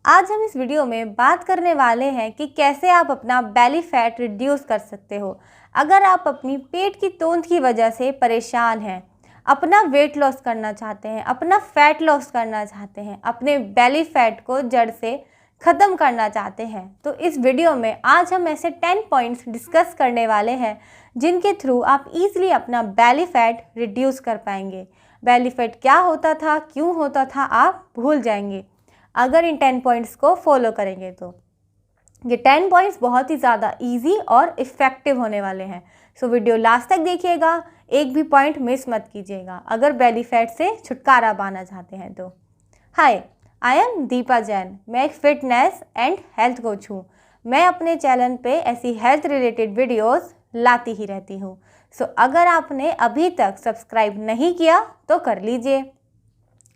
आज हम इस वीडियो में बात करने वाले हैं कि कैसे आप अपना बेली फैट रिड्यूस कर सकते हो। अगर आप अपनी पेट की तोंद की वजह से परेशान हैं, अपना वेट लॉस करना चाहते हैं, अपना फैट लॉस करना चाहते हैं, अपने बेली फैट को जड़ से ख़त्म करना चाहते हैं, तो इस वीडियो में आज हम ऐसे 10 पॉइंट्स डिस्कस करने वाले हैं जिनके थ्रू आप ईज़िली अपना बेली फैट रिड्यूस कर पाएंगे। बेली फैट क्या होता था, क्यों होता था, आप भूल जाएंगे अगर इन 10 पॉइंट्स को फॉलो करेंगे। तो ये 10 पॉइंट्स बहुत ही ज़्यादा इजी और इफ़ेक्टिव होने वाले हैं। सो वीडियो लास्ट तक देखिएगा, एक भी पॉइंट मिस मत कीजिएगा अगर बेली फैट से छुटकारा पाना चाहते हैं तो। हाय, आई एम दीपा जैन। मैं एक फिटनेस एंड हेल्थ कोच हूँ। मैं अपने चैनल पे ऐसी हेल्थ रिलेटेड वीडियोस लाती ही रहती हूँ। सो अगर आपने अभी तक सब्सक्राइब नहीं किया तो कर लीजिए,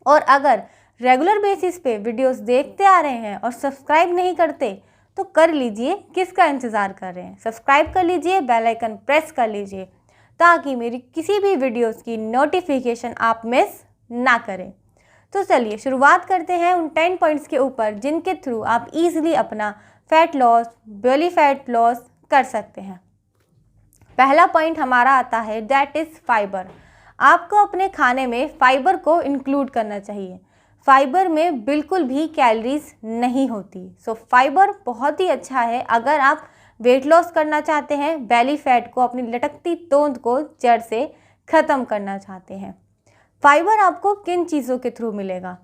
और अगर रेगुलर बेसिस पे वीडियोस देखते आ रहे हैं और सब्सक्राइब नहीं करते तो कर लीजिए। किसका इंतज़ार कर रहे हैं? सब्सक्राइब कर लीजिए, बेल आइकन प्रेस कर लीजिए ताकि मेरी किसी भी वीडियोस की नोटिफिकेशन आप मिस ना करें। तो चलिए शुरुआत करते हैं उन 10 पॉइंट्स के ऊपर जिनके थ्रू आप इजीली अपना fat loss, belly fat loss कर सकते हैं। पहला पॉइंट हमारा आता है दैट इज़ फाइबर। आपको अपने खाने में फाइबर को इंक्लूड करना चाहिए। फाइबर में बिल्कुल भी कैलोरीज नहीं होती। सो फाइबर बहुत ही अच्छा है अगर आप वेट लॉस करना चाहते हैं, बेली फैट को, अपनी लटकती तोंद को जड़ से ख़त्म करना चाहते हैं। फाइबर आपको किन चीज़ों के थ्रू मिलेगा?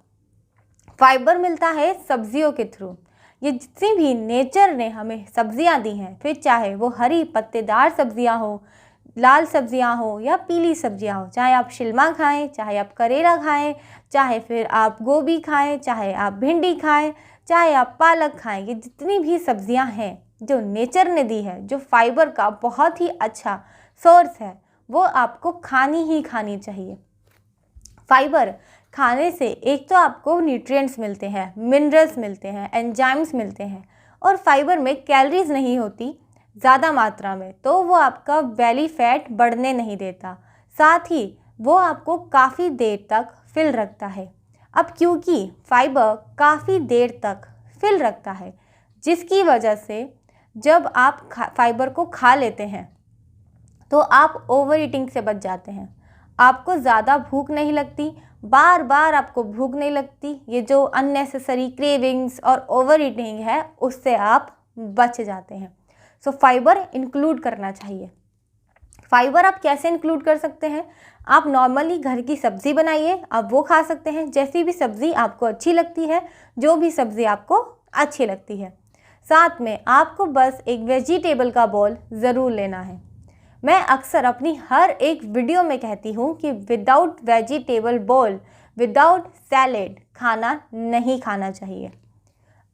फाइबर मिलता है सब्जियों के थ्रू। ये जितनी भी नेचर ने हमें सब्जियां दी हैं, फिर चाहे वो हरी पत्तेदार सब्जियां हो, लाल सब्जियां हो या पीली सब्जियां हो, चाहे आप शिलमा खाएं, चाहे आप करेला खाएं, चाहे फिर आप गोभी खाएं, चाहे आप भिंडी खाएं, चाहे आप पालक खाएं, ये जितनी भी सब्जियां हैं जो नेचर ने दी है, जो फाइबर का बहुत ही अच्छा सोर्स है, वो आपको खानी ही खानी चाहिए। फाइबर खाने से एक तो आपको न्यूट्रिएंट्स मिलते हैं, मिनरल्स मिलते हैं, एंजाइम्स मिलते हैं, और फाइबर में कैलोरीज नहीं होती ज़्यादा मात्रा में, तो वो आपका बेली फैट बढ़ने नहीं देता। साथ ही वो आपको काफ़ी देर तक फिल रखता है। अब क्योंकि फाइबर काफ़ी देर तक फिल रखता है, जिसकी वजह से जब आप फाइबर को खा लेते हैं तो आप ओवर ईटिंग से बच जाते हैं। आपको ज़्यादा भूख नहीं लगती, बार बार आपको भूख नहीं लगती। ये जो अननेसेसरी क्रेविंग्स और ओवर ईटिंग है उससे आप बच जाते हैं। सो फाइबर इंक्लूड करना चाहिए। फाइबर आप कैसे इंक्लूड कर सकते हैं? आप नॉर्मली घर की सब्ज़ी बनाइए, आप वो खा सकते हैं, जैसी भी सब्ज़ी आपको अच्छी लगती है, जो भी सब्ज़ी आपको अच्छी लगती है। साथ में आपको बस एक वेजिटेबल का बॉल ज़रूर लेना है। मैं अक्सर अपनी हर एक वीडियो में कहती हूँ कि without vegetable ball, without salad खाना नहीं खाना चाहिए।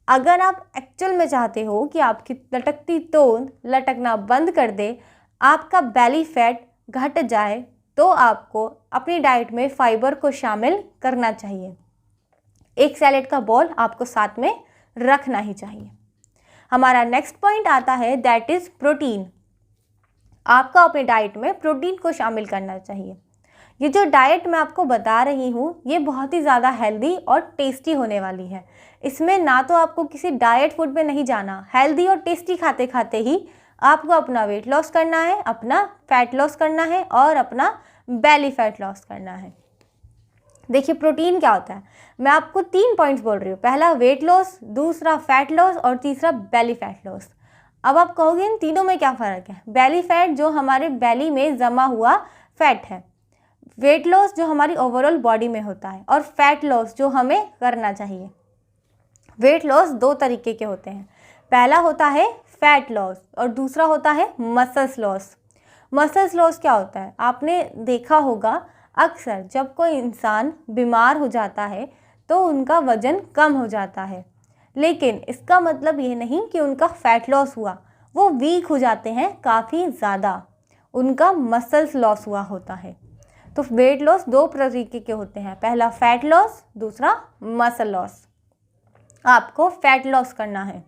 अगर आप एक्चुअल में चाहते हो कि आपकी लटकती तोंद लटकना बंद कर दे, आपका बेली फैट घट जाए, तो आपको अपनी डाइट में फाइबर को शामिल करना चाहिए। एक सैलेड का बॉल आपको साथ में रखना ही चाहिए। हमारा नेक्स्ट पॉइंट आता है दैट इज़ प्रोटीन। आपको अपनी डाइट में प्रोटीन को शामिल करना चाहिए। ये जो डाइट मैं आपको बता रही हूँ ये बहुत ही ज़्यादा हेल्दी और टेस्टी होने वाली है। इसमें ना तो आपको किसी डाइट फूड पे नहीं जाना, हेल्दी और टेस्टी खाते खाते ही आपको अपना वेट लॉस करना है, अपना फैट लॉस करना है और अपना बेली फैट लॉस करना है। देखिए प्रोटीन क्या होता है, मैं आपको 3 पॉइंट्स बोल रही हूँ। पहला वेट लॉस, दूसरा फैट लॉस और तीसरा बेली फैट लॉस। अब आप कहोगे इन तीनों में क्या फ़र्क है? बेली फैट जो हमारे बेली में जमा हुआ फैट है, वेट लॉस जो हमारी ओवरऑल बॉडी में होता है, और फैट लॉस जो हमें करना चाहिए। वेट लॉस 2 तरीके के होते हैं। पहला होता है फैट लॉस और दूसरा होता है मसल्स लॉस। मसल्स लॉस क्या होता है? आपने देखा होगा अक्सर जब कोई इंसान बीमार हो जाता है तो उनका वज़न कम हो जाता है, लेकिन इसका मतलब ये नहीं कि उनका फैट लॉस हुआ। वो वीक हो जाते हैं काफ़ी ज़्यादा, उनका मसल्स लॉस हुआ होता है। तो वेट लॉस 2 तरीके के होते हैं, पहला फैट लॉस, दूसरा मसल लॉस। आपको फैट लॉस करना है,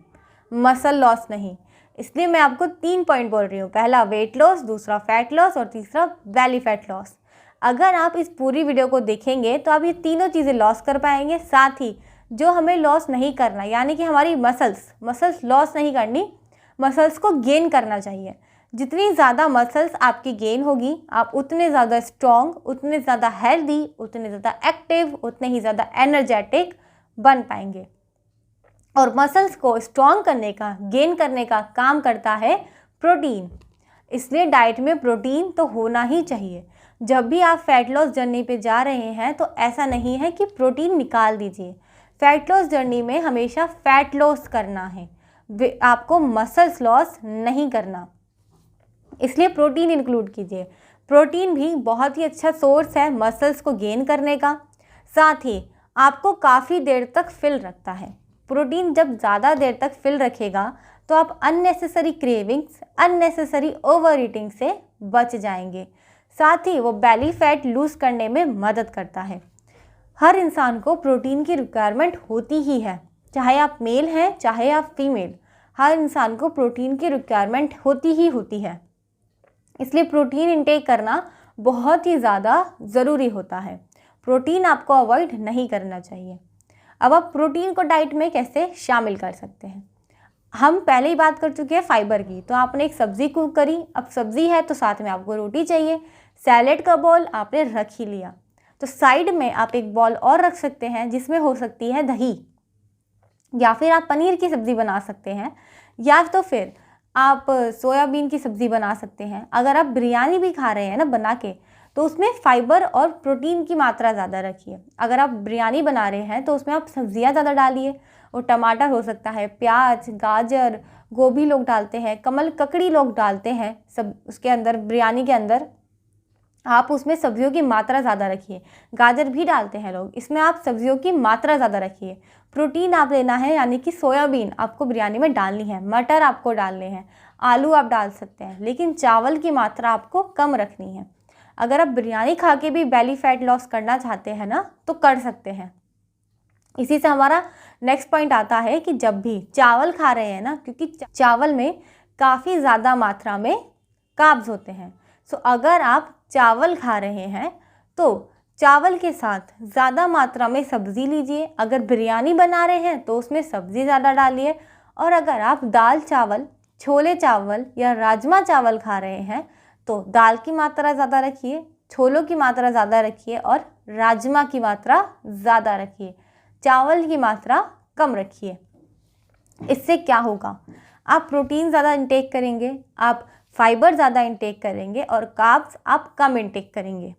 मसल लॉस नहीं। इसलिए मैं आपको 3 पॉइंट बोल रही हूँ, पहला वेट लॉस, दूसरा फैट लॉस और तीसरा बेली फैट लॉस। अगर आप इस पूरी वीडियो को देखेंगे तो आप ये तीनों चीज़ें लॉस कर पाएंगे, साथ ही जो हमें लॉस नहीं करना, यानी कि हमारी मसल्स लॉस नहीं करनी, मसल्स को गेन करना चाहिए। जितनी ज़्यादा मसल्स आपकी गेन होगी, आप उतने ज़्यादा स्ट्रॉन्ग, उतने ज़्यादा हेल्दी, उतने ज़्यादा एक्टिव, उतने ही ज़्यादा एनर्जेटिक बन पाएंगे। और मसल्स को स्ट्रॉन्ग करने का, गेन करने का काम करता है प्रोटीन। इसलिए डाइट में प्रोटीन तो होना ही चाहिए। जब भी आप फैट लॉस जर्नी पे जा रहे हैं तो ऐसा नहीं है कि प्रोटीन निकाल दीजिए। फैट लॉस जर्नी में हमेशा फैट लॉस करना है, आपको मसल्स लॉस नहीं करना। इसलिए प्रोटीन इंक्लूड कीजिए। प्रोटीन भी बहुत ही अच्छा सोर्स है मसल्स को गेन करने का, साथ ही आपको काफ़ी देर तक फिल रखता है। प्रोटीन जब ज़्यादा देर तक फिल रखेगा तो आप unnecessary cravings, unnecessary over eating से बच जाएंगे। साथ ही वो बेली फैट लूज़ करने में मदद करता है। हर इंसान को प्रोटीन की रिक्वायरमेंट होती ही है, चाहे आप मेल हैं चाहे आप फीमेल, हर इंसान को प्रोटीन की रिक्वायरमेंट होती ही होती है। इसलिए प्रोटीन इंटेक करना बहुत ही ज़्यादा ज़रूरी होता है। प्रोटीन आपको अवॉइड नहीं करना चाहिए। अब आप प्रोटीन को डाइट में कैसे शामिल कर सकते हैं? हम पहले ही बात कर चुके हैं फाइबर की। तो आपने एक सब्ज़ी कुक करी, अब सब्ज़ी है तो साथ में आपको रोटी चाहिए। सैलेड का बॉल आपने रख ही लिया, तो साइड में आप एक बॉल और रख सकते हैं जिसमें हो सकती है दही, या फिर आप पनीर की सब्ज़ी बना सकते हैं, या तो फिर आप सोयाबीन की सब्ज़ी बना सकते हैं। अगर आप बिरयानी भी खा रहे हैं ना बना के, तो उसमें फाइबर और प्रोटीन की मात्रा ज़्यादा रखिए। अगर आप बिरयानी बना रहे हैं तो उसमें आप सब्ज़ियाँ ज़्यादा डालिए, और टमाटर हो सकता है, प्याज, गाजर, गोभी लोग डालते हैं, कमल ककड़ी लोग डालते हैं, सब उसके अंदर, बिरयानी के अंदर आप उसमें सब्जियों की मात्रा ज़्यादा रखिए। गाजर भी डालते हैं लोग, इसमें आप सब्जियों की मात्रा ज़्यादा रखिए। प्रोटीन आप लेना है, यानी कि सोयाबीन आपको बिरयानी में डालनी है, मटर आपको डालने हैं, आलू आप डाल सकते हैं, लेकिन चावल की मात्रा आपको कम रखनी है। अगर आप बिरयानी खा के भी बेली फैट लॉस करना चाहते हैं ना, तो कर सकते हैं। इसी से हमारा नेक्स्ट पॉइंट आता है कि जब भी चावल खा रहे हैं ना, क्योंकि चावल में काफ़ी ज़्यादा मात्रा में कार्ब्स होते हैं, सो अगर आप चावल खा रहे हैं तो चावल के साथ ज़्यादा मात्रा में सब्ज़ी लीजिए। अगर बिरयानी बना रहे हैं तो उसमें सब्ज़ी ज़्यादा डालिए, और अगर आप दाल चावल, छोले चावल या राजमा चावल खा रहे हैं तो दाल की मात्रा ज़्यादा रखिए, छोलों की मात्रा ज़्यादा रखिए, और राजमा की मात्रा ज़्यादा रखिए, चावल की मात्रा कम रखिए। इससे क्या होगा, आप प्रोटीन ज़्यादा इंटेक करेंगे, आप फाइबर ज़्यादा इंटेक करेंगे, और कार्ब्स आप कम इंटेक करेंगे।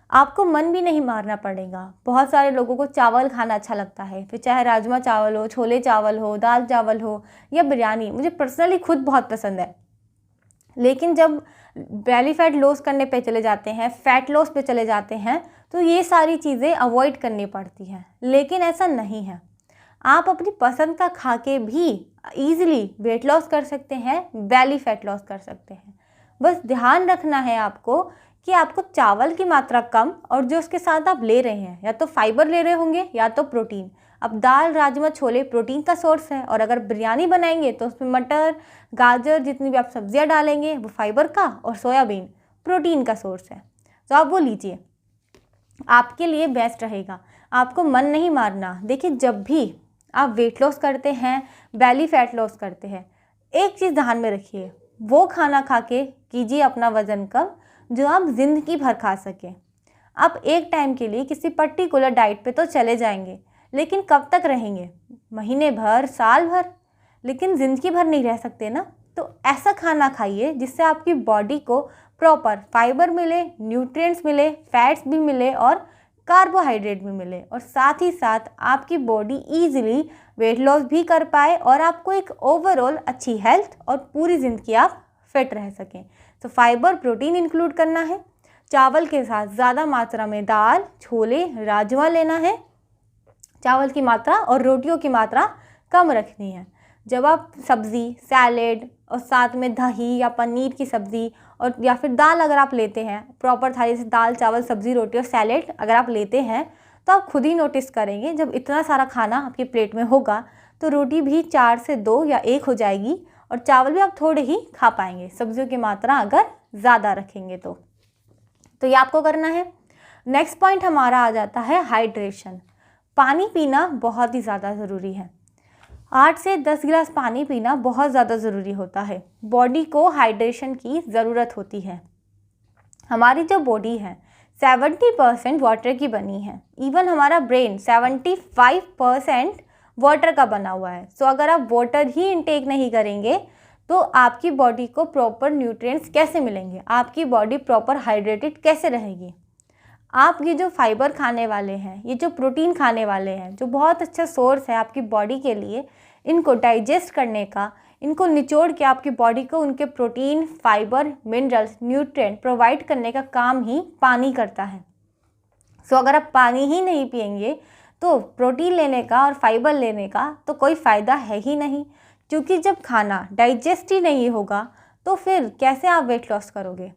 आपको मन भी नहीं मारना पड़ेगा। बहुत सारे लोगों को चावल खाना अच्छा लगता है, फिर चाहे राजमा चावल हो, छोले चावल हो, दाल चावल हो या बिरयानी, मुझे पर्सनली खुद बहुत पसंद है। लेकिन जब बेली फैट लॉस करने पे चले जाते हैं, फैट लॉस पे चले जाते हैं, तो ये सारी चीज़ें अवॉइड करनी पड़ती हैं। लेकिन ऐसा नहीं है, आप अपनी पसंद का खा के भी ईज़िली वेट लॉस कर सकते हैं, बेली फैट लॉस कर सकते हैं। बस ध्यान रखना है आपको कि आपको चावल की मात्रा कम, और जो उसके साथ आप ले रहे हैं, या तो फाइबर ले रहे होंगे या तो प्रोटीन। अब दाल, राजमा, छोले प्रोटीन का सोर्स है, और अगर बिरयानी बनाएंगे तो उसमें मटर, गाजर, जितनी भी आप सब्जियां डालेंगे वो फाइबर का, और सोयाबीन प्रोटीन का सोर्स है, तो आप वो लीजिए, आपके लिए बेस्ट रहेगा। आपको मन नहीं मारना। देखिए, जब भी आप वेट लॉस करते हैं, बेली फैट लॉस करते हैं, एक चीज़ ध्यान में रखिए, वो खाना खा के कीजिए अपना वज़न कम जो आप ज़िंदगी भर खा सकें। आप एक टाइम के लिए किसी पर्टिकुलर डाइट पे तो चले जाएंगे, लेकिन कब तक रहेंगे? महीने भर, साल भर, लेकिन ज़िंदगी भर नहीं रह सकते ना। तो ऐसा खाना खाइए जिससे आपकी बॉडी को प्रॉपर फाइबर मिले, न्यूट्रिएंट्स मिले, फैट्स भी मिले और कार्बोहाइड्रेट भी मिले, और साथ ही साथ आपकी बॉडी ईजिली वेट लॉस भी कर पाए, और आपको एक ओवरऑल अच्छी हेल्थ और पूरी ज़िंदगी आप फिट रह सकें। तो फाइबर, प्रोटीन इंक्लूड करना है। चावल के साथ ज़्यादा मात्रा में दाल, छोले, राजमा लेना है। चावल की मात्रा और रोटियों की मात्रा कम रखनी है। जब आप सब्ज़ी, सैलेड और साथ में दही या पनीर की सब्ज़ी, और या फिर दाल अगर आप लेते हैं, प्रॉपर थाली से दाल, चावल, सब्ज़ी, रोटी और सैलेड अगर आप लेते हैं, तो आप खुद ही नोटिस करेंगे जब इतना सारा खाना आपकी प्लेट में होगा तो रोटी भी 4 से 2 या 1 हो जाएगी, और चावल भी आप थोड़े ही खा पाएंगे, सब्जियों की मात्रा अगर ज़्यादा रखेंगे तो ये आपको करना है। नेक्स्ट पॉइंट हमारा आ जाता है हाइड्रेशन। पानी पीना बहुत ही ज़्यादा ज़रूरी है। 8 से 10 गिलास पानी पीना बहुत ज़्यादा ज़रूरी होता है। बॉडी को हाइड्रेशन की ज़रूरत होती है। हमारी जो बॉडी है 70% वाटर की बनी है। इवन हमारा ब्रेन 75% वाटर का बना हुआ है। सो अगर आप वाटर ही इनटेक नहीं करेंगे तो आपकी बॉडी को प्रॉपर न्यूट्रिएंट्स कैसे मिलेंगे, आपकी बॉडी प्रॉपर हाइड्रेटेड कैसे रहेगी। आप ये जो फाइबर खाने वाले हैं, ये जो प्रोटीन खाने वाले हैं, जो बहुत अच्छा सोर्स है आपकी बॉडी के लिए, इनको डाइजेस्ट करने का, इनको निचोड़ के आपकी बॉडी को उनके protein, fibre, minerals, nutrient provide करने का काम ही पानी करता है। सो अगर आप पानी ही नहीं पिएंगे तो प्रोटीन लेने का और फाइबर लेने का तो कोई फ़ायदा है ही नहीं, क्योंकि जब खाना डाइजेस्ट ही नहीं होगा तो फिर कैसे आप वेट लॉस करोगे।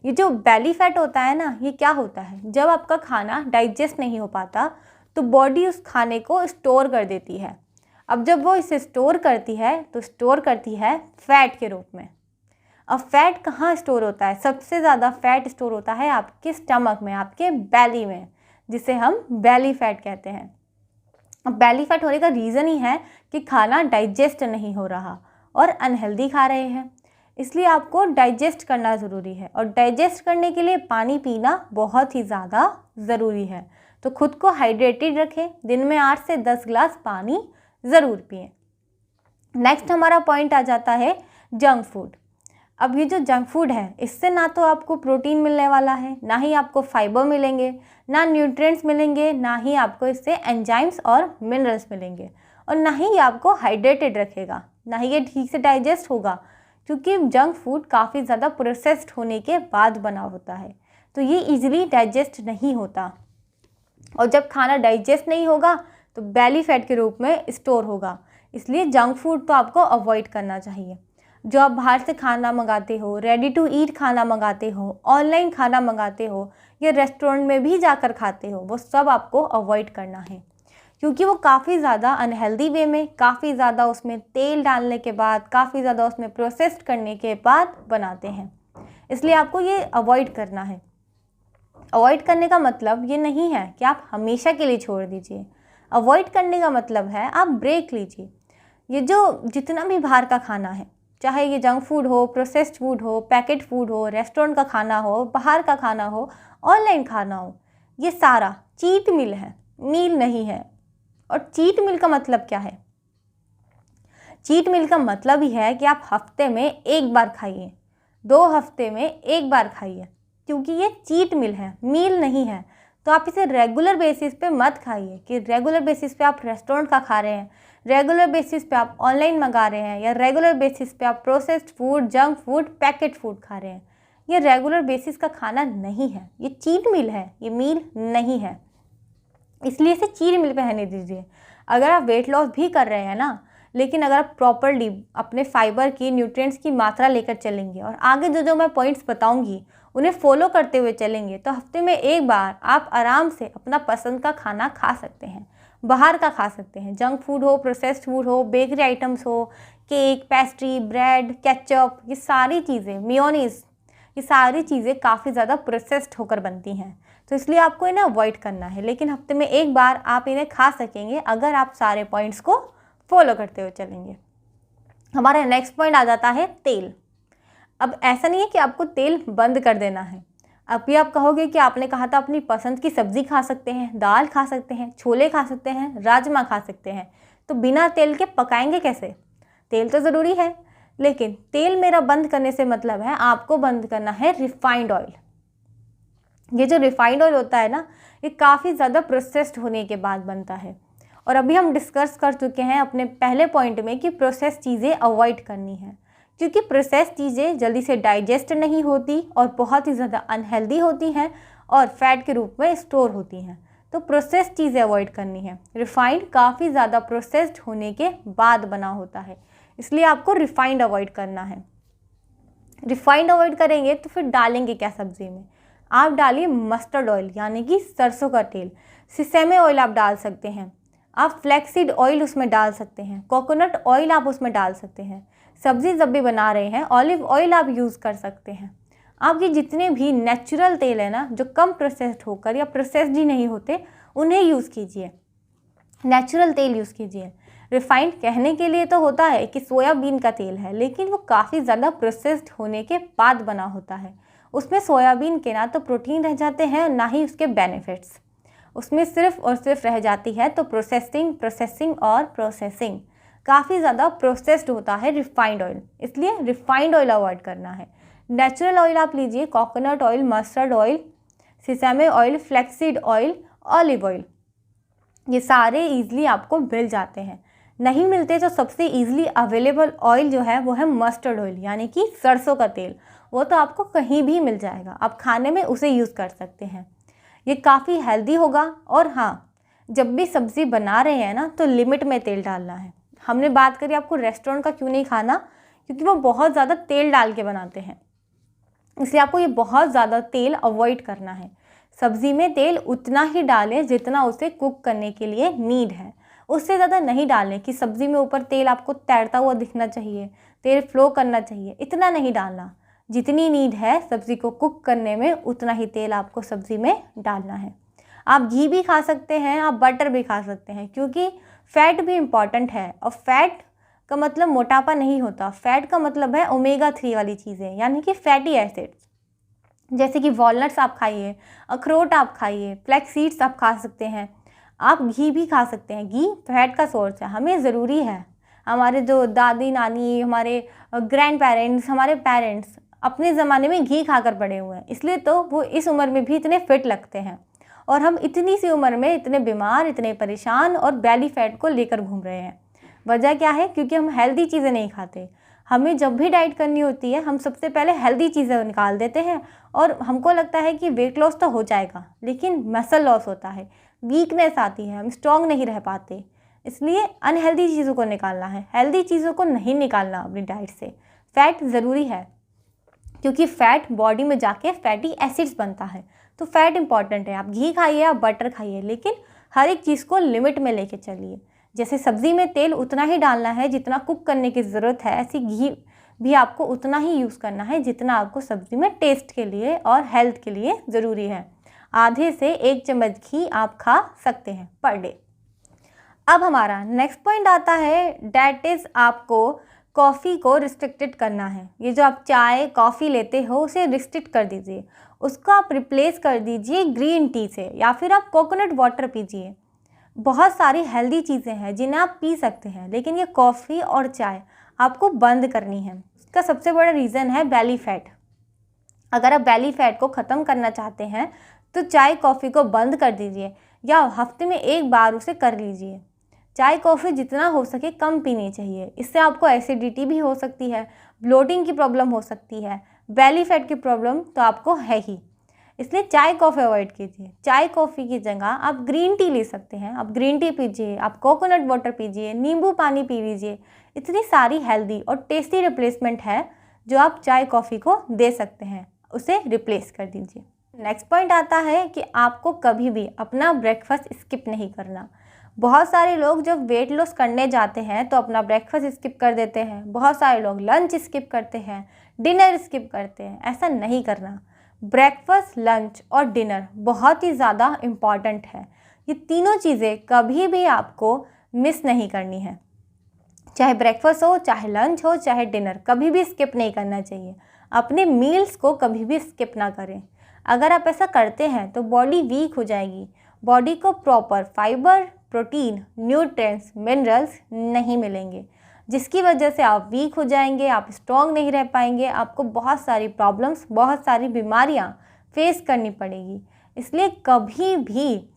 ये जो बेली फैट होता है ना, ये क्या होता है, जब आपका खाना डाइजेस्ट नहीं हो पाता तो बॉडी उस खाने को स्टोर कर देती है। अब जब वो इसे स्टोर करती है तो स्टोर करती है फैट के रूप में। अब फैट कहाँ स्टोर होता है, सबसे ज़्यादा फैट स्टोर होता है आपके स्टमक में, आपके बैली में, जिसे हम बेली फैट कहते हैं। अब बेली फैट होने का रीज़न ही है कि खाना डाइजेस्ट नहीं हो रहा और अनहेल्दी खा रहे हैं, इसलिए आपको डाइजेस्ट करना ज़रूरी है। और डाइजेस्ट करने के लिए पानी पीना बहुत ही ज़्यादा ज़रूरी है। तो खुद को हाइड्रेटेड रखें, दिन में 8 से 10 गिलास पानी ज़रूर पिएं। नेक्स्ट हमारा पॉइंट आ जाता है जंक फूड। अब ये जो जंक फूड है, इससे ना तो आपको प्रोटीन मिलने वाला है, ना ही आपको फाइबर मिलेंगे, ना न्यूट्रिएंट्स मिलेंगे, ना ही आपको इससे एंजाइम्स और मिनरल्स मिलेंगे, और ना ही आपको हाइड्रेटेड रखेगा, ना ही ये ठीक से डाइजेस्ट होगा, क्योंकि जंक फूड काफ़ी ज़्यादा प्रोसेस्ड होने के बाद बना होता है, तो ये ईजिली डाइजेस्ट नहीं होता। और जब खाना डाइजेस्ट नहीं होगा तो बेली फैट के रूप में स्टोर होगा। इसलिए जंक फूड तो आपको अवॉइड करना चाहिए। जो आप बाहर से खाना मंगाते हो, रेडी टू ईट खाना मंगाते हो, ऑनलाइन खाना मंगाते हो या रेस्टोरेंट में भी जाकर खाते हो, वो सब आपको अवॉइड करना है, क्योंकि वो काफ़ी ज़्यादा अनहेल्दी वे में, काफ़ी ज़्यादा उसमें तेल डालने के बाद, काफ़ी ज़्यादा उसमें प्रोसेस्ड करने के बाद बनाते हैं। इसलिए आपको ये अवॉइड करना है। अवॉइड करने का मतलब ये नहीं है कि आप हमेशा के लिए छोड़ दीजिए। अवॉइड करने का मतलब है आप ब्रेक लीजिए। ये जो जितना भी बाहर का खाना है, चाहे ये जंक फूड हो, प्रोसेस्ड फूड हो, पैकेट फूड हो, रेस्टोरेंट का खाना हो, बाहर का खाना हो, ऑनलाइन खाना हो, ये सारा चीट मील है, मील नहीं है। और चीट मील का मतलब क्या है? चीट मील का मतलब ही है कि आप हफ्ते में एक बार खाइए, 2 हफ्ते में एक बार खाइए, क्योंकि ये चीट मील है, मील नहीं है। तो आप इसे रेगुलर बेसिस पे मत खाइए कि रेगुलर बेसिस पे आप रेस्टोरेंट का खा रहे हैं, रेगुलर बेसिस पे आप ऑनलाइन मंगा रहे हैं, या रेगुलर बेसिस पे आप processed food, junk food, packet food खा रहे हैं। ये रेगुलर बेसिस का खाना नहीं है, ये चीट मील है, ये मील नहीं है। इसलिए इसे चीट मील पे रहने दीजिए। अगर आप वेट लॉस भी कर रहे हैं ना, लेकिन अगर आप प्रॉपरली अपने फाइबर की, न्यूट्रिएंट्स की मात्रा लेकर चलेंगे और आगे जो मैं पॉइंट्स बताऊंगी उन्हें फॉलो करते हुए चलेंगे, तो हफ्ते में एक बार आप आराम से अपना पसंद का खाना खा सकते हैं। बाहर का खा सकते हैं, जंक फूड हो, प्रोसेस्ड फूड हो, बेकरी आइटम्स हो, केक, पेस्ट्री, ब्रेड, केचप, ये सारी चीज़ें, मेयोनीज, ये सारी चीज़ें काफ़ी ज़्यादा प्रोसेस्ड होकर बनती हैं। तो इसलिए आपको इन्हें अवॉइड करना है, लेकिन हफ्ते में एक बार आप इन्हें खा सकेंगे अगर आप सारे पॉइंट्स को फॉलो करते हुए चलेंगे। हमारा नेक्स्ट पॉइंट आ जाता है तेल। अब ऐसा नहीं है कि आपको तेल बंद कर देना है। अभी आप कहोगे कि आपने कहा था अपनी पसंद की सब्ज़ी खा सकते हैं, दाल खा सकते हैं, छोले खा सकते हैं, राजमा खा सकते हैं, तो बिना तेल के पकाएंगे कैसे? तेल तो ज़रूरी है, लेकिन तेल मेरा बंद करने से मतलब है आपको बंद करना है रिफाइंड ऑयल। ये जो रिफाइंड ऑयल होता है ना, ये काफ़ी ज़्यादा प्रोसेस्ड होने के बाद बनता है। और अभी हम डिस्कस कर चुके हैं अपने पहले पॉइंट में कि प्रोसेस चीज़ें अवॉइड करनी है, क्योंकि प्रोसेस चीज़ें जल्दी से डाइजेस्ट नहीं होती और बहुत ही ज़्यादा अनहेल्दी होती हैं और फैट के रूप में स्टोर होती हैं। तो प्रोसेस चीज़ें अवॉइड करनी है। रिफाइंड काफ़ी ज़्यादा प्रोसेस्ड होने के बाद बना होता है, इसलिए आपको रिफाइंड अवॉइड करना है। रिफाइंड अवॉइड करेंगे तो फिर डालेंगे क्या सब्ज़ी में? आप डालिए मस्टर्ड ऑयल, यानी कि सरसों का तेल। सिसेमे ऑयल आप डाल सकते हैं, आप फ्लैक्सीड ऑयल उसमें डाल सकते हैं, कोकोनट ऑयल आप उसमें डाल सकते हैं। सब्ज़ी जब भी बना रहे हैं ऑलिव ऑयल आप यूज़ कर सकते हैं। आपके जितने भी नेचुरल तेल है ना, जो कम प्रोसेस्ड होकर या प्रोसेस्ड ही नहीं होते, उन्हें यूज़ कीजिए। नेचुरल तेल यूज़ कीजिए। रिफाइंड कहने के लिए तो होता है कि सोयाबीन का तेल है, लेकिन वो काफ़ी ज़्यादा प्रोसेस्ड होने के बाद बना होता है। उसमें सोयाबीन के ना तो प्रोटीन रह जाते हैं और ना ही उसके बेनिफिट्स। उसमें सिर्फ और सिर्फ रह जाती है तो प्रोसेसिंग काफ़ी ज़्यादा प्रोसेस्ड होता है रिफाइंड ऑयल, इसलिए रिफाइंड ऑयल अवॉइड करना है। नेचुरल ऑयल आप लीजिए, coconut oil, mustard oil, sesame oil, flaxseed oil, olive oil, ये सारे ईजिली आपको मिल जाते हैं। नहीं मिलते तो सबसे ईजिली अवेलेबल ऑयल जो है वो है मस्टर्ड ऑयल, यानी कि सरसों का तेल। वो तो आपको कहीं भी मिल जाएगा, आप खाने में उसे यूज़ कर सकते हैं। ये काफ़ी हेल्दी होगा। और हाँ, जब भी सब्ज़ी बना रहे हैं ना तो लिमिट में तेल डालना है। हमने बात करी आपको रेस्टोरेंट का क्यों नहीं खाना, क्योंकि वो बहुत ज़्यादा तेल डाल के बनाते हैं, इसलिए आपको ये बहुत ज़्यादा तेल अवॉइड करना है। सब्ज़ी में तेल उतना ही डालें जितना उसे कुक करने के लिए नीड है, उससे ज़्यादा नहीं डालें कि सब्ज़ी में ऊपर तेल आपको तैरता हुआ दिखना चाहिए, तेल फ्लो करना चाहिए, इतना नहीं डालना। जितनी नीड है सब्ज़ी को कुक करने में उतना ही तेल आपको सब्ज़ी में डालना है। आप घी भी खा सकते हैं, आप बटर भी खा सकते हैं, क्योंकि फ़ैट भी इम्पॉर्टेंट है। और फैट का मतलब मोटापा नहीं होता, फैट का मतलब है ओमेगा 3 वाली चीज़ें, यानी कि फैटी एसिड्स। जैसे कि वॉलनट्स आप खाइए, अखरोट आप खाइए, फ्लैक्स सीड्स आप खा सकते हैं, आप घी भी खा सकते हैं। घी फैट का सोर्स है, हमें ज़रूरी है। हमारे जो दादी नानी, हमारे ग्रैंड पेरेंट्स, हमारे पेरेंट्स अपने ज़माने में घी खाकर बड़े हुए हैं, इसलिए तो वो इस उम्र में भी इतने फिट लगते हैं। और हम इतनी सी उम्र में इतने बीमार, इतने परेशान और बैली फैट को लेकर घूम रहे हैं। वजह क्या है? क्योंकि हम हेल्दी चीज़ें नहीं खाते। हमें जब भी डाइट करनी होती है हम सबसे पहले हेल्दी चीज़ें निकाल देते हैं और हमको लगता है कि वेट लॉस तो हो जाएगा, लेकिन मसल लॉस होता है, वीकनेस आती है, हम स्ट्रॉन्ग नहीं रह पाते। इसलिए अनहेल्दी चीज़ों को निकालना है, हेल्दी चीज़ों को नहीं निकालना अपनी डाइट से। फैट ज़रूरी है, क्योंकि फैट बॉडी में जाके फैटी एसिड्स बनता है, तो फैट इंपॉर्टेंट है। आप घी खाइए, आप बटर खाइए, लेकिन हर एक चीज़ को लिमिट में लेके चलिए। जैसे सब्ज़ी में तेल उतना ही डालना है जितना कुक करने की ज़रूरत है, ऐसी घी भी आपको उतना ही यूज़ करना है जितना आपको सब्ज़ी में टेस्ट के लिए और हेल्थ के लिए ज़रूरी है। आधे से 1 चम्मच घी आप खा सकते हैं पर डे। अब हमारा नेक्स्ट पॉइंट आता है, डैट इज़ आपको कॉफ़ी को रिस्ट्रिक्टेड करना है। ये जो आप चाय कॉफ़ी लेते हो उसे रिस्ट्रिक्ट कर दीजिए, उसको आप रिप्लेस कर दीजिए ग्रीन टी से, या फिर आप कोकोनट वाटर पीजिए। बहुत सारी हेल्दी चीज़ें हैं जिन्हें आप पी सकते हैं, लेकिन ये कॉफ़ी और चाय आपको बंद करनी है। इसका सबसे बड़ा रीज़न है बेली फैट। अगर आप बेली फैट को ख़त्म करना चाहते हैं तो चाय कॉफ़ी को बंद कर दीजिए, या हफ्ते में 1 बार उसे कर लीजिए। चाय कॉफ़ी जितना हो सके कम पीनी चाहिए, इससे आपको एसिडिटी भी हो सकती है, ब्लोटिंग की प्रॉब्लम हो सकती है, बेली फैट की प्रॉब्लम तो आपको है ही। इसलिए चाय कॉफ़ी अवॉइड कीजिए। चाय कॉफ़ी की जगह आप ग्रीन टी ले सकते हैं, आप ग्रीन टी पीजिए, आप कोकोनट वाटर पीजिए, नींबू पानी पी लीजिए। इतनी सारी हेल्दी और टेस्टी रिप्लेसमेंट है जो आप चाय कॉफ़ी को दे सकते हैं, उसे रिप्लेस कर दीजिए। नेक्स्ट पॉइंट आता है कि आपको कभी भी अपना ब्रेकफास्ट स्किप नहीं करना। बहुत सारे लोग जब वेट लॉस करने जाते हैं तो अपना ब्रेकफास्ट स्किप कर देते हैं, बहुत सारे लोग लंच स्किप करते हैं, डिनर स्किप करते हैं। ऐसा नहीं करना। ब्रेकफास्ट, लंच और डिनर बहुत ही ज़्यादा इम्पॉर्टेंट है। ये तीनों चीज़ें कभी भी आपको मिस नहीं करनी है। चाहे ब्रेकफास्ट हो, चाहे लंच हो, चाहे डिनर, कभी भी स्किप नहीं करना चाहिए। अपने मील्स को कभी भी स्किप ना करें। अगर आप ऐसा करते हैं तो बॉडी वीक हो जाएगी, बॉडी को proper fibre, protein, nutrients, minerals नहीं मिलेंगे, जिसकी वजह से आप वीक हो जाएंगे, आप स्ट्रॉन्ग नहीं रह पाएंगे, आपको बहुत सारी प्रॉब्लम्स, बहुत सारी बीमारियां फेस करनी पड़ेगी। इसलिए कभी भी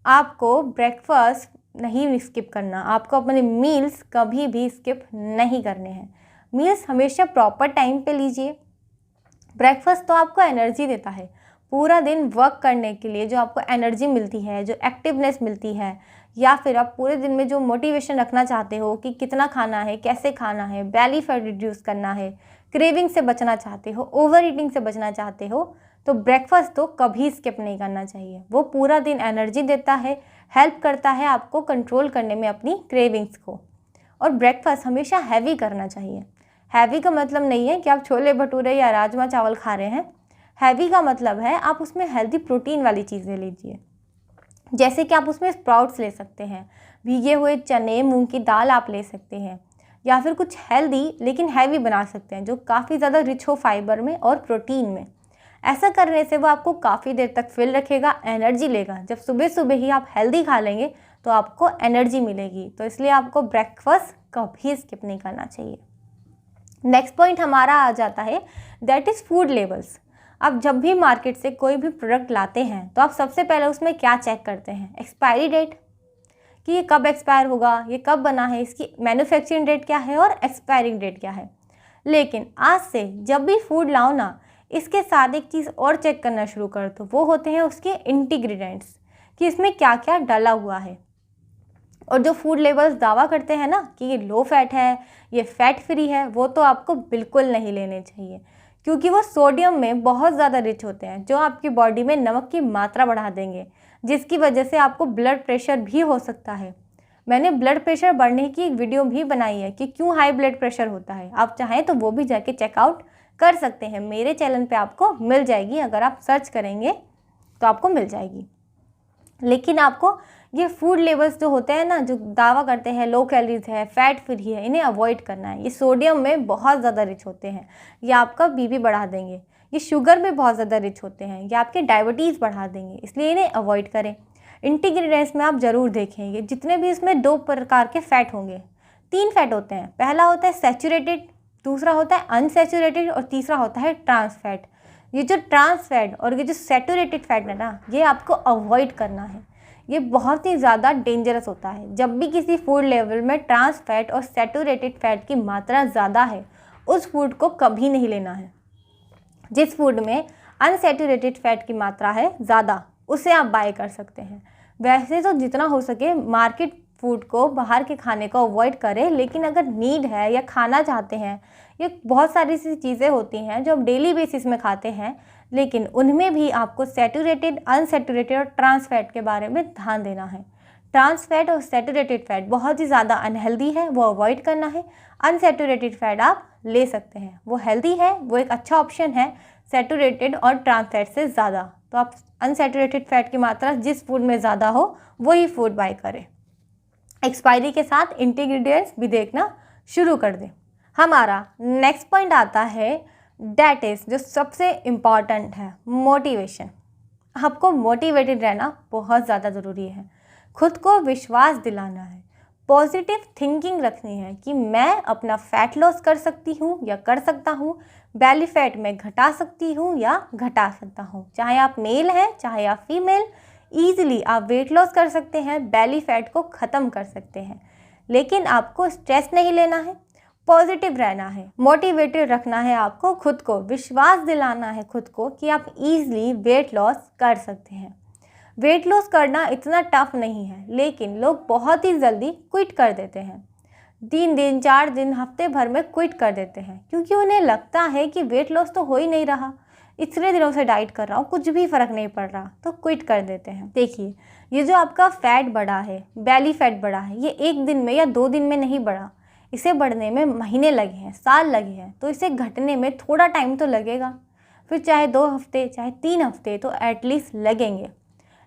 आपको ब्रेकफास्ट नहीं स्किप करना, आपको अपने मील्स कभी भी स्किप नहीं करने हैं। मील्स हमेशा प्रॉपर टाइम पे लीजिए। ब्रेकफास्ट तो आपको एनर्जी देता है, पूरा दिन वर्क करने के लिए जो आपको एनर्जी मिलती है, जो एक्टिवनेस मिलती है, या फिर आप पूरे दिन में जो मोटिवेशन रखना चाहते हो कि कितना खाना है, कैसे खाना है, बेली फैट रिड्यूस करना है, क्रेविंग से बचना चाहते हो, ओवर ईटिंग से बचना चाहते हो, तो ब्रेकफास्ट तो कभी स्किप नहीं करना चाहिए। वो पूरा दिन एनर्जी देता है, हेल्प करता है आपको कंट्रोल करने में अपनी क्रेविंग्स को। और ब्रेकफास्ट हमेशा हैवी करना चाहिए। हैवी का मतलब नहीं है कि आप छोले भटूरे या राजमा चावल खा रहे हैं। हैवी का मतलब है आप उसमें हेल्दी प्रोटीन वाली चीज़ें लीजिए। जैसे कि आप उसमें स्प्राउट्स ले सकते हैं, भीगे हुए चने, मूंग की दाल आप ले सकते हैं, या फिर कुछ हेल्दी लेकिन हैवी बना सकते हैं जो काफ़ी ज़्यादा रिच हो फाइबर में और प्रोटीन में। ऐसा करने से वो आपको काफ़ी देर तक फिल रखेगा, एनर्जी लेगा। जब सुबह सुबह ही आप हेल्दी खा लेंगे तो आपको एनर्जी मिलेगी। तो इसलिए आपको ब्रेकफास्ट कभी स्किप नहीं करना चाहिए। नेक्स्ट पॉइंट हमारा आ जाता है दैट इज़ फूड लेबल्स। आप जब भी मार्केट से कोई भी प्रोडक्ट लाते हैं तो आप सबसे पहले उसमें क्या चेक करते हैं? एक्सपायरी डेट, कि ये कब एक्सपायर होगा, ये कब बना है, इसकी मैन्युफैक्चरिंग डेट क्या है और एक्सपायरिंग डेट क्या है। लेकिन आज से जब भी फूड लाओ ना, इसके साथ एक चीज़ और चेक करना शुरू कर दो, वो होते हैं उसके इंटीग्रेडिएंट्स, कि इसमें क्या क्या डाला हुआ है। और जो फूड लेबल्स दावा करते हैं ना कि ये लो फैट है, ये फैट फ्री है, वो तो आपको बिल्कुल नहीं लेने चाहिए, क्योंकि वो सोडियम में बहुत ज़्यादा रिच होते हैं जो आपकी बॉडी में नमक की मात्रा बढ़ा देंगे, जिसकी वजह से आपको ब्लड प्रेशर भी हो सकता है। मैंने ब्लड प्रेशर बढ़ने की एक वीडियो भी बनाई है कि क्यों हाई ब्लड प्रेशर होता है। आप चाहें तो वो भी जाके चेकआउट कर सकते हैं, मेरे चैनल पे आपको मिल जाएगी, अगर आप सर्च करेंगे तो आपको मिल जाएगी। लेकिन आपको ये फूड लेबल्स जो होते हैं ना, जो दावा करते हैं लो कैलोरीज है, फैट फ्री है, इन्हें अवॉइड करना है। ये सोडियम में बहुत ज़्यादा रिच होते हैं, ये आपका बीपी बढ़ा देंगे। ये शुगर में बहुत ज़्यादा रिच होते हैं, ये आपके डायबिटीज़ बढ़ा देंगे, इसलिए इन्हें अवॉइड करें। इंटीग्रेडिएंट्स में आप ज़रूर देखेंगे जितने भी इसमें 2 प्रकार के फ़ैट होंगे। 3 फैट होते हैं, पहला होता है सैचुरेटेड, दूसरा होता है अनसैचुरेटेड और तीसरा होता है ट्रांस फैट। ये जो ट्रांस फैट और ये जो सैचुरेटेड फैट है ना, ये आपको अवॉइड करना है। ये बहुत ही ज़्यादा डेंजरस होता है। जब भी किसी फूड लेवल में ट्रांस फैट और सैचुरेटेड फैट की मात्रा ज़्यादा है, उस फूड को कभी नहीं लेना है। जिस फूड में अनसैचुरेटेड फैट की मात्रा है ज़्यादा, उसे आप बाय कर सकते हैं। वैसे तो जितना हो सके मार्केट फूड को, बाहर के खाने को अवॉइड करें, लेकिन अगर नीड है या खाना चाहते हैं, ये बहुत सारी सी चीज़ें होती हैं जो हम डेली बेसिस में खाते हैं, लेकिन उनमें भी आपको सैचुरेटेड, अनसैचुरेटेड और ट्रांस फैट के बारे में ध्यान देना है। ट्रांस फैट और सैचुरेटेड फैट बहुत ही ज़्यादा अनहेल्दी है, वो अवॉइड करना है। अनसैचुरेटेड फैट आप ले सकते हैं, वो हेल्दी है, वो एक अच्छा ऑप्शन है सैचुरेटेड और ट्रांस फैट से ज़्यादा। तो आप अनसैचुरेटेड फैट की मात्रा जिस फूड में ज़्यादा हो वही फूड बाय करें। एक्सपायरी के साथ इंटीग्रेडिएंट्स भी देखना शुरू कर दें। हमारा नेक्स्ट पॉइंट आता है दैट इज़, जो सबसे इम्पॉर्टेंट है, मोटिवेशन। आपको मोटिवेटेड रहना बहुत ज़्यादा ज़रूरी है। खुद को विश्वास दिलाना है, पॉजिटिव थिंकिंग रखनी है कि मैं अपना फैट लॉस कर सकती हूँ या कर सकता हूँ, बेली फैट में घटा सकती हूँ या घटा सकता हूँ। चाहे आप मेल हैं चाहे आप फीमेल, ईजिली आप वेट लॉस कर सकते हैं, बेली फैट को ख़त्म कर सकते हैं। लेकिन आपको स्ट्रेस नहीं लेना है, पॉजिटिव रहना है, मोटिवेटेड रखना है, आपको खुद को विश्वास दिलाना है खुद को कि आप ईजिली वेट लॉस कर सकते हैं। वेट लॉस करना इतना टफ नहीं है, लेकिन लोग बहुत ही जल्दी क्विट कर देते हैं। 3 दिन 4 दिन हफ्ते भर में क्विट कर देते हैं, क्योंकि उन्हें लगता है कि वेट लॉस तो हो ही नहीं रहा, इतने दिनों से डाइट कर रहा हूँ, कुछ भी फ़र्क नहीं पड़ रहा, तो क्विट कर देते हैं। देखिए, ये जो आपका फैट बढ़ा है, बेली फैट बढ़ा है, ये 1 दिन में या 2 दिन में नहीं बढ़ा, इसे बढ़ने में महीने लगे हैं, साल लगे हैं। तो इसे घटने में थोड़ा टाइम तो लगेगा, फिर चाहे 2 हफ्ते चाहे 3 हफ्ते तो एटलीस्ट लगेंगे।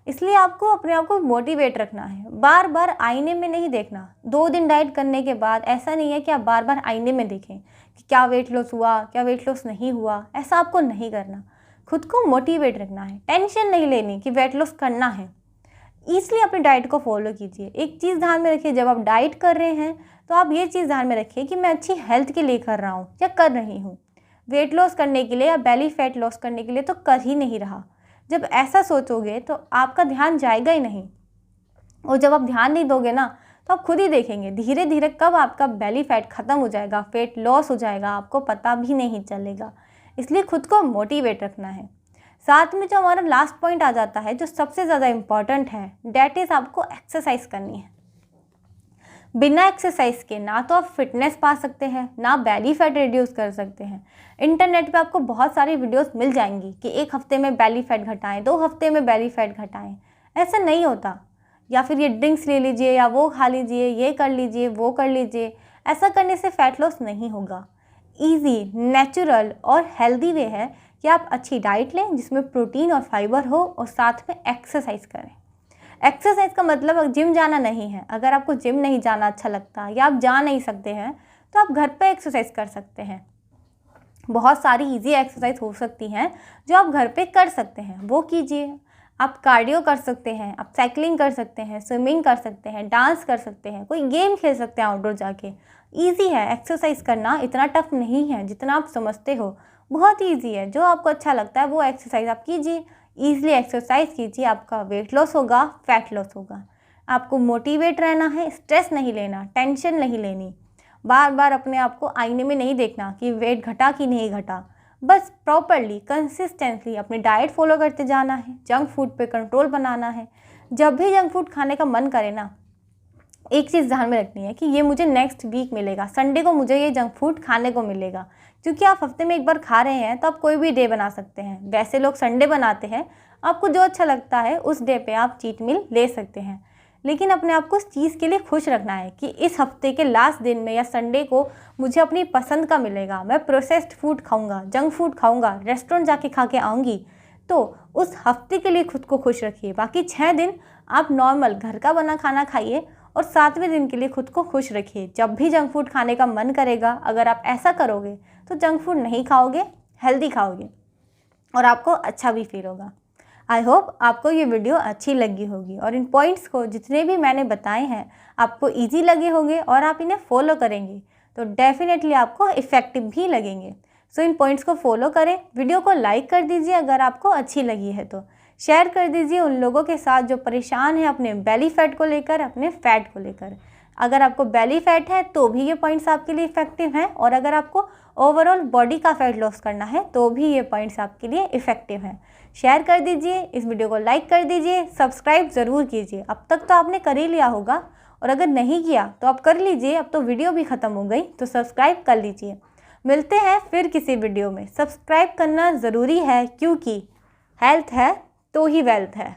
इसलिए आपको अपने आप को मोटिवेट रखना है, बार बार आईने में नहीं देखना। 2 दिन डाइट करने के बाद ऐसा नहीं है कि आप बार बार आईने में देखें कि क्या वेट लॉस हुआ, क्या वेट लॉस नहीं हुआ, ऐसा आपको नहीं करना। खुद को मोटिवेट रखना है, टेंशन नहीं लेनी कि वेट लॉस करना है, इसलिए अपनी डाइट को फॉलो कीजिए। एक चीज़ ध्यान में रखिए, जब आप डाइट कर रहे हैं तो आप ये चीज़ ध्यान में रखिए कि मैं अच्छी हेल्थ के लिए कर रहा हूँ या कर रही हूँ। वेट लॉस करने के लिए या बेली फैट लॉस करने के लिए तो कर ही नहीं रहा। जब ऐसा सोचोगे तो आपका ध्यान जाएगा ही नहीं, और जब आप ध्यान नहीं दोगे ना तो आप खुद ही देखेंगे धीरे धीरे कब आपका बेली फैट ख़त्म हो जाएगा, फेट लॉस हो जाएगा, आपको पता भी नहीं चलेगा। इसलिए खुद को मोटिवेट रखना है। साथ में जो हमारा लास्ट पॉइंट आ जाता है, जो सबसे ज़्यादा इम्पॉर्टेंट है, डैट इज़ आपको एक्सरसाइज करनी है। बिना एक्सरसाइज के ना तो आप फिटनेस पा सकते हैं, ना बेली फैट रिड्यूस कर सकते हैं। इंटरनेट पे आपको बहुत सारी वीडियोस मिल जाएंगी कि 1 हफ्ते में बेली फैट घटाएं, 2 हफ्ते में बेली फैट घटाएं। ऐसा नहीं होता। या फिर ये ड्रिंक्स ले लीजिए या वो खा लीजिए, ये कर लीजिए, वो कर लीजिए, ऐसा करने से फैट लॉस नहीं होगा। ईजी, नेचुरल और हेल्दी वे है कि आप अच्छी डाइट लें जिसमें प्रोटीन और फाइबर हो और साथ में एक्सरसाइज करें। एक्सरसाइज का मतलब जिम जाना नहीं है। अगर आपको जिम नहीं जाना अच्छा लगता या आप जा नहीं सकते हैं तो आप घर पे एक्सरसाइज कर सकते हैं। बहुत सारी इजी एक्सरसाइज हो सकती हैं जो आप घर पे कर सकते हैं, वो कीजिए। आप कार्डियो कर सकते हैं, आप साइकिलिंग कर सकते हैं, स्विमिंग कर सकते हैं, डांस कर सकते हैं, कोई गेम खेल सकते हैं आउटडोर जाके। ईजी है एक्सरसाइज करना, इतना टफ नहीं है जितना आप समझते हो, बहुत ईजी है। जो आपको अच्छा लगता है वो एक्सरसाइज आप कीजिए, ईजिली एक्सरसाइज कीजिए, आपका वेट लॉस होगा, फैट लॉस होगा। आपको मोटिवेट रहना है, स्ट्रेस नहीं लेना, टेंशन नहीं लेनी, बार बार अपने आप को आईने में नहीं देखना कि वेट घटा कि नहीं घटा। बस प्रॉपरली कंसिस्टेंटली अपनी डाइट फॉलो करते जाना है, जंक फूड पे कंट्रोल बनाना है। जब भी जंक फूड खाने का मन करे ना, एक चीज़ ध्यान में रखनी है कि ये मुझे नेक्स्ट वीक मिलेगा, संडे को मुझे ये जंक फूड खाने को मिलेगा। क्योंकि आप हफ्ते में एक बार खा रहे हैं तो आप कोई भी डे बना सकते हैं। वैसे लोग संडे बनाते हैं, आपको जो अच्छा लगता है उस डे पे आप चीट मील ले सकते हैं। लेकिन अपने आप को उस चीज़ के लिए खुश रखना है कि इस हफ्ते के लास्ट दिन में या संडे को मुझे अपनी पसंद का मिलेगा। मैं प्रोसेस्ड फूड खाऊंगा, जंक फूड खाऊंगा, रेस्टोरेंट जाके खा के आऊँगी। तो उस हफ्ते के लिए खुद को खुश रखिए। बाकी 6 दिन आप नॉर्मल घर का बना खाना खाइए और 7वें दिन के लिए खुद को खुश रखिए। जब भी जंक फूड खाने का मन करेगा, अगर आप ऐसा करोगे तो जंक फूड नहीं खाओगे, हेल्दी खाओगे और आपको अच्छा भी फील होगा। आई होप आपको ये वीडियो अच्छी लगी होगी और इन पॉइंट्स को जितने भी मैंने बताए हैं आपको इजी लगे होंगे और आप इन्हें फॉलो करेंगे तो डेफिनेटली आपको इफ़ेक्टिव भी लगेंगे। सो इन पॉइंट्स को फॉलो करें। वीडियो को लाइक कर दीजिए अगर आपको अच्छी लगी है तो। शेयर कर दीजिए उन लोगों के साथ जो परेशान हैं अपने बेली फैट को लेकर, अपने फैट को लेकर। अगर आपको बेली फैट है तो भी ये पॉइंट्स आपके लिए इफ़ेक्टिव हैं और अगर आपको ओवरऑल बॉडी का फैट लॉस करना है तो भी ये पॉइंट्स आपके लिए इफ़ेक्टिव हैं। शेयर कर दीजिए, इस वीडियो को लाइक कर दीजिए, सब्सक्राइब ज़रूर कीजिए। अब तक तो आपने कर ही लिया होगा और अगर नहीं किया तो आप कर लीजिए। अब तो वीडियो भी ख़त्म हो गई तो सब्सक्राइब कर लीजिए। मिलते हैं फिर किसी वीडियो में। सब्सक्राइब करना ज़रूरी है क्योंकि हेल्थ है तो ही वेल्थ है।